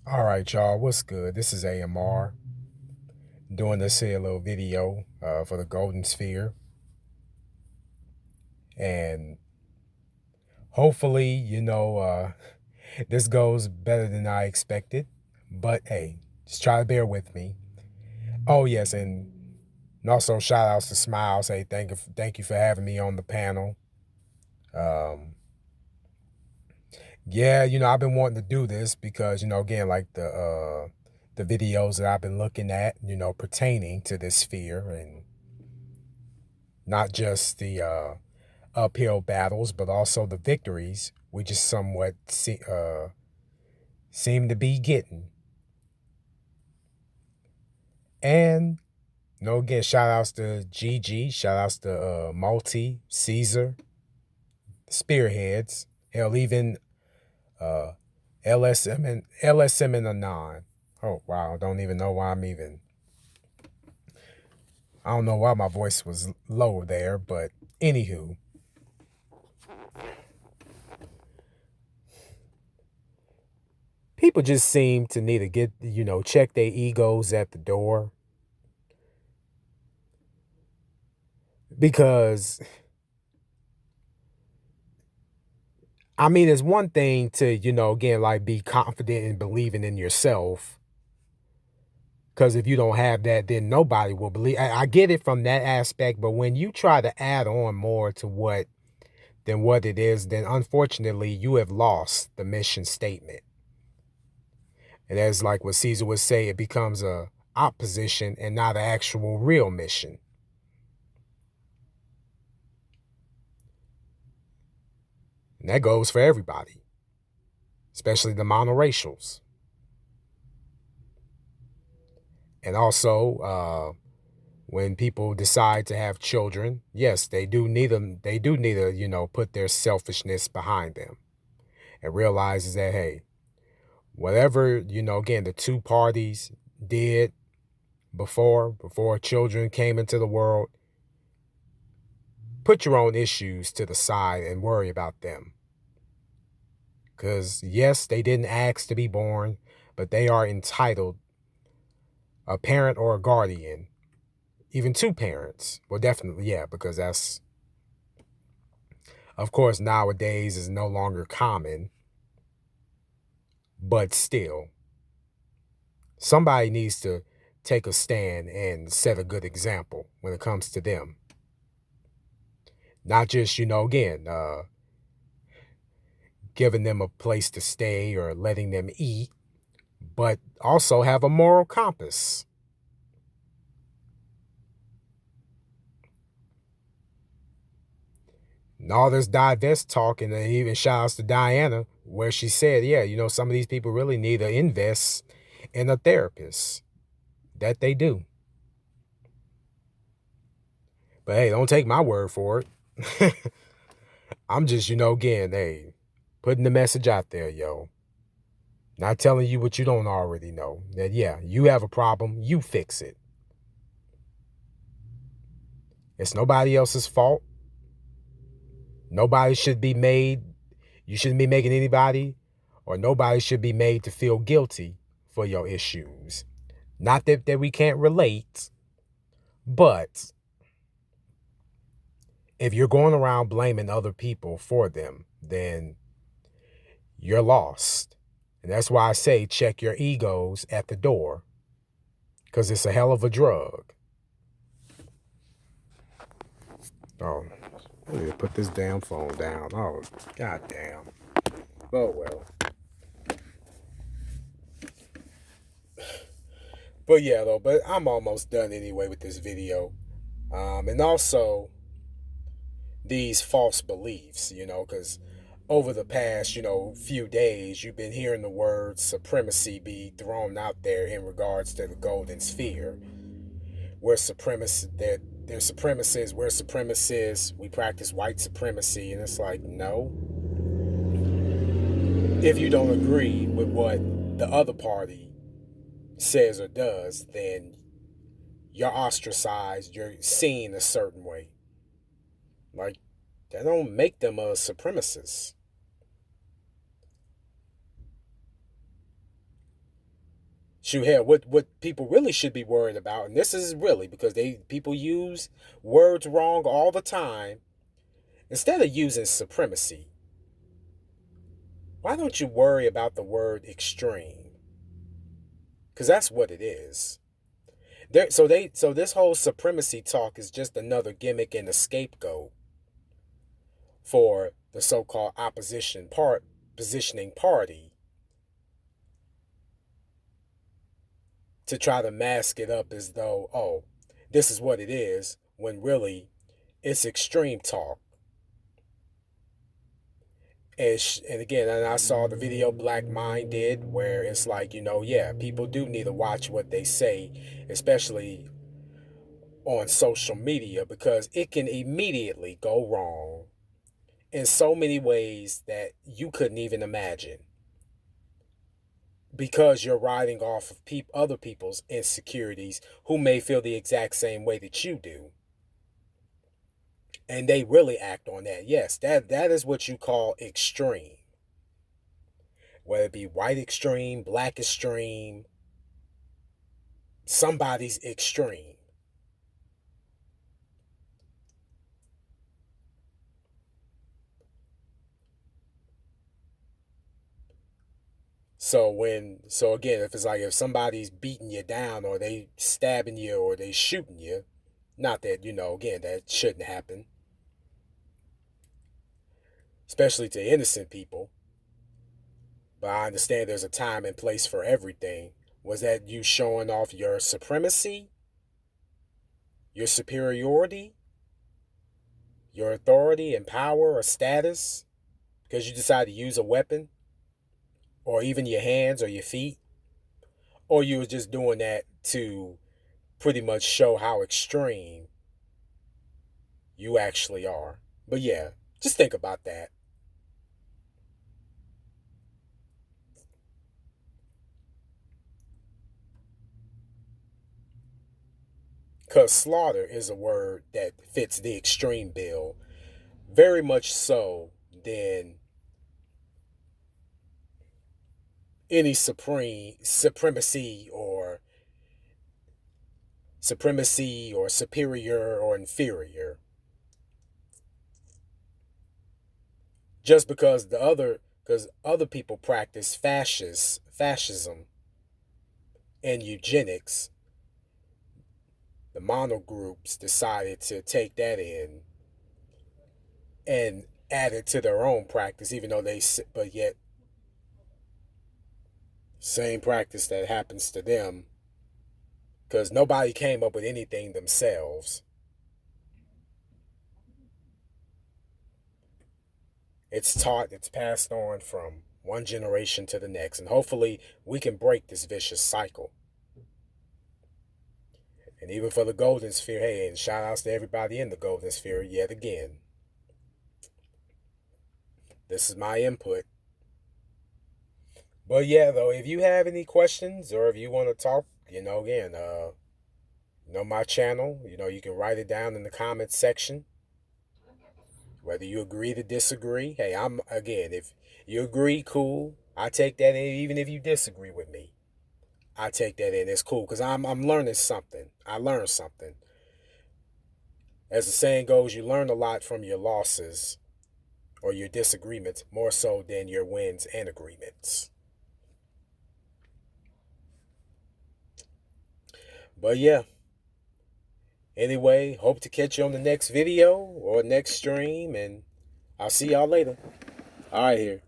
All right, y'all. What's good? This is AMR doing this here little video for the Golden Sphere, and hopefully, this goes better than I expected. But hey, just try to bear with me. Oh yes, and also shout outs to Smiles. Hey, thank you for having me on the panel. Um, yeah, I've been wanting to do this because again, like the videos that I've been looking at, pertaining to this sphere and not just the uphill battles, but also the victories we just somewhat seem to be getting. And again, shout outs to GG, shout outs to Multi, Caesar, Spearheads, hell, even uh, LSM and Anon. Oh wow, I don't even know why I don't know why my voice was low there, but anywho, people just seem to need to get, check their egos at the door because I mean, it's one thing to, again, like be confident and believing in yourself. Because if you don't have that, then nobody will believe. I get it from that aspect, but when you try to add on more to what it is, then unfortunately you have lost the mission statement. And as like what Caesar would say, it becomes a opposition and not an actual real mission. And that goes for everybody, especially the monoracials. And also, when people decide to have children, yes, they do need to, put their selfishness behind them and realizes that, hey, whatever, again, the two parties did before children came into the world, put your own issues to the side and worry about them. Because yes, they didn't ask to be born, but they are entitled, a parent or a guardian, even two parents. Well, definitely, yeah, because that's, of course, nowadays is no longer common, but still, somebody needs to take a stand and set a good example when it comes to them. Not just, again, giving them a place to stay or letting them eat, but also have a moral compass. And all this divest talk, and even shout outs to Diana, where she said, yeah, some of these people really need to invest in a therapist. That they do. But hey, don't take my word for it. I'm just, again, hey, putting the message out there, yo. Not telling you what you don't already know. That, yeah, you have a problem, you fix it. It's nobody else's fault. Nobody should be made, you shouldn't be making anybody, or nobody should be made to feel guilty for your issues. Not that we can't relate, but if you're going around blaming other people for them, then you're lost. And that's why I say check your egos at the door, because it's a hell of a drug. Oh, I need to put this damn phone down. Oh, goddamn. Oh, well. But yeah, though, but I'm almost done anyway with this video. And also these false beliefs, because over the past, few days, you've been hearing the word supremacy be thrown out there in regards to the golden sphere. We're supremacy, that they're supremacists, we're supremacists, we practice white supremacy, and it's like, no. If you don't agree with what the other party says or does, then you're ostracized, you're seen a certain way. Like, that don't make them a supremacist. Shoot, hell, what people really should be worried about, and this is really because people use words wrong all the time. Instead of using supremacy, why don't you worry about the word extreme? Because that's what it is. So this whole supremacy talk is just another gimmick and a scapegoat for the so-called opposition part positioning party to try to mask it up as though, oh, this is what it is, when really it's extreme talk. And again, and I saw the video Black Mind did where it's like, yeah, people do need to watch what they say, especially on social media, because it can immediately go wrong in so many ways that you couldn't even imagine, because you're riding off of other people's insecurities who may feel the exact same way that you do, and they really act on that. Yes, that is what you call extreme, whether it be white extreme, black extreme, somebody's extreme. So again, if it's like if somebody's beating you down or they stabbing you or they shooting you, not that, again, that shouldn't happen, especially to innocent people, but I understand there's a time and place for everything. Was that you showing off your supremacy, your superiority, your authority and power or status because you decide to use a weapon, or even your hands or your feet? Or you were just doing that to pretty much show how extreme you actually are? But yeah, just think about that. Because slaughter is a word that fits the extreme bill very much so than any supremacy or superior or inferior. Just because other people practice fascism and eugenics, the monogroups decided to take that in and add it to their own practice, even though but yet same practice that happens to them, because nobody came up with anything themselves. It's taught, it's passed on from one generation to the next, and hopefully we can break this vicious cycle. And even for the golden sphere, hey, and shout outs to everybody in the golden sphere yet again. This is my input. But yeah, though, if you have any questions or if you want to talk, again, my channel, you can write it down in the comments section. Whether you agree to disagree, hey, if you agree, cool. I take that in. Even if you disagree with me, I take that in. It's cool because I'm learning something. I learned something. As the saying goes, you learn a lot from your losses or your disagreements more so than your wins and agreements. But yeah, anyway, hope to catch you on the next video or next stream, and I'll see y'all later. All right, here.